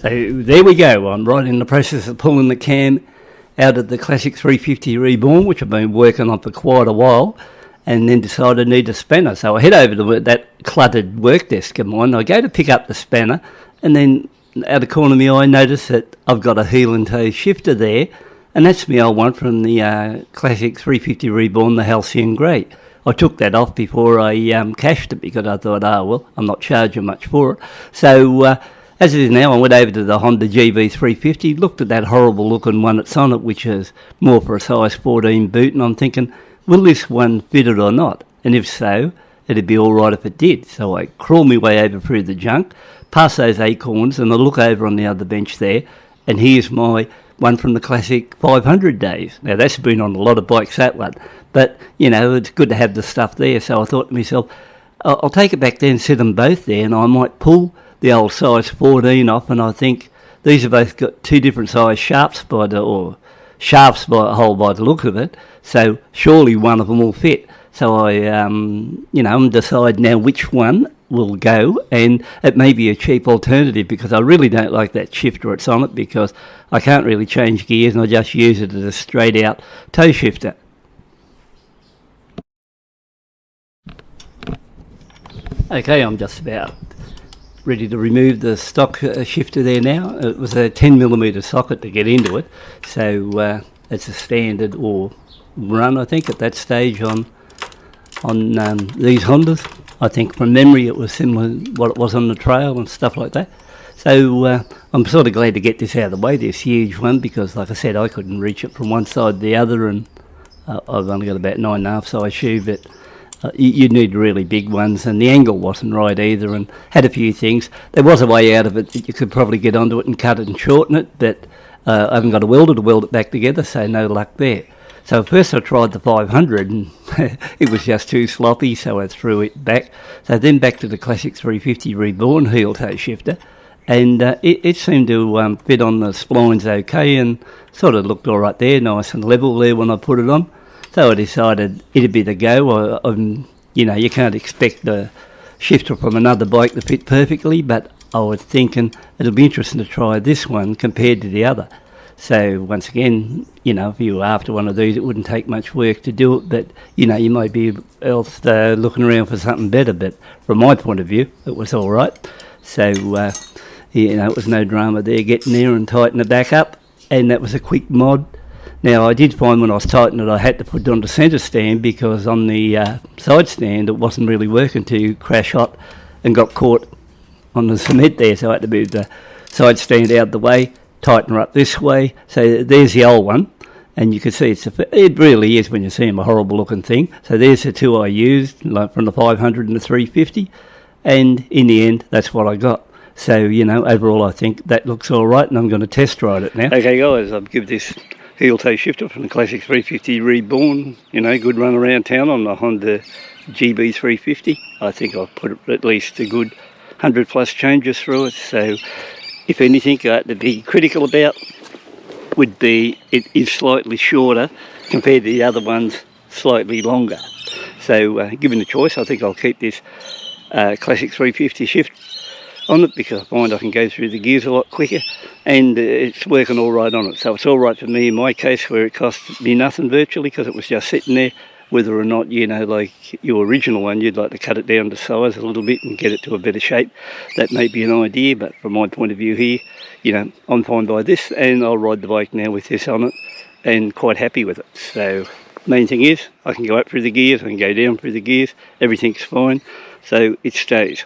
So there we go. I'm right in the process of pulling the cam out of the Classic 350 Reborn, which I've been working on for quite a while, and then decided I need a spanner. So I head over to that cluttered work desk of mine. I go to pick up the spanner, and then out of the corner of my eye, I notice that I've got a heel and toe shifter there, and that's my old one from the Classic 350 Reborn, the Halcyon Grey. I took that off before I cashed it because I thought, well, I'm not charging much for it. So as it is now, I went over to the Honda GB350, looked at that horrible looking one that's on it, which is more for a size 14 boot, and I'm thinking, will this one fit it or not? And if so, it'd be all right if it did. So I crawl my way over through the junk, past those acorns, and I look over on the other bench there, and here's my one from the Classic 500 days. Now, that's been on a lot of bikes, that one. But, you know, it's good to have the stuff there. So I thought to myself, I'll take it back there and set them both there, and I might pull the old size 14 off, and I think these have both got two different size shafts by the hole by the look of it. So surely one of them will fit. So I'm deciding now which one will go, and it may be a cheap alternative because I really don't like that shifter that's on it because I can't really change gears and I just use it as a straight out toe shifter. Okay, I'm just about ready to remove the stock shifter there now. It was a 10mm socket to get into it, so it's a standard or run, I think, at that stage on these Hondas. I think from memory it was similar to what it was on the trail and stuff like that. So I'm sort of glad to get this out of the way, this huge one, because like I said, I couldn't reach it from one side to the other, and I've only got about 9.5 size shoe, but you need really big ones, and the angle wasn't right either, and had a few things. There was a way out of it that you could probably get onto it and cut it and shorten it, but I haven't got a welder to weld it back together, so no luck there. So first I tried the 500 and it was just too sloppy, so I threw it back. So then back to the Classic 350 Reborn heel toe shifter, and it seemed to fit on the splines okay and sort of looked all right there, nice and level there when I put it on. So I decided it'd be the go. You can't expect the shifter from another bike to fit perfectly, but I was thinking it'll be interesting to try this one compared to the other. So once again, if you were after one of these, it wouldn't take much work to do it, but, you might be else looking around for something better. But from my point of view, it was all right. So, it was no drama there, getting there and tighten it back up, and that was a quick mod. Now, I did find when I was tightening it, I had to put it on the centre stand because on the side stand, it wasn't really working to crash hot and got caught on the cement there, so I had to move the side stand out of the way, tighten her up this way. So there's the old one, and you can see it really is, when you see them, a horrible looking thing. So there's the two I used, like from the 500 and the 350, and in the end that's what I got. So overall I think that looks all right, and I'm going to test ride it now. Okay guys, I've given this heel toe shifter from the Classic 350 Reborn good run around town on the Honda GB350. I think I've put at least a good 100 plus changes through it. So if anything I had to be critical about would be it is slightly shorter compared to the other ones, slightly longer. So given the choice, I think I'll keep this Classic 350 shift on it because I find I can go through the gears a lot quicker, and it's working all right on it. So it's all right for me in my case, where it cost me nothing virtually because it was just sitting there. Whether or not, like your original one, you'd like to cut it down to size a little bit and get it to a better shape, that may be an idea. But from my point of view here, I'm fine by this, and I'll ride the bike now with this on it and quite happy with it. So main thing is I can go up through the gears, I can go down through the gears, everything's fine, so it stays.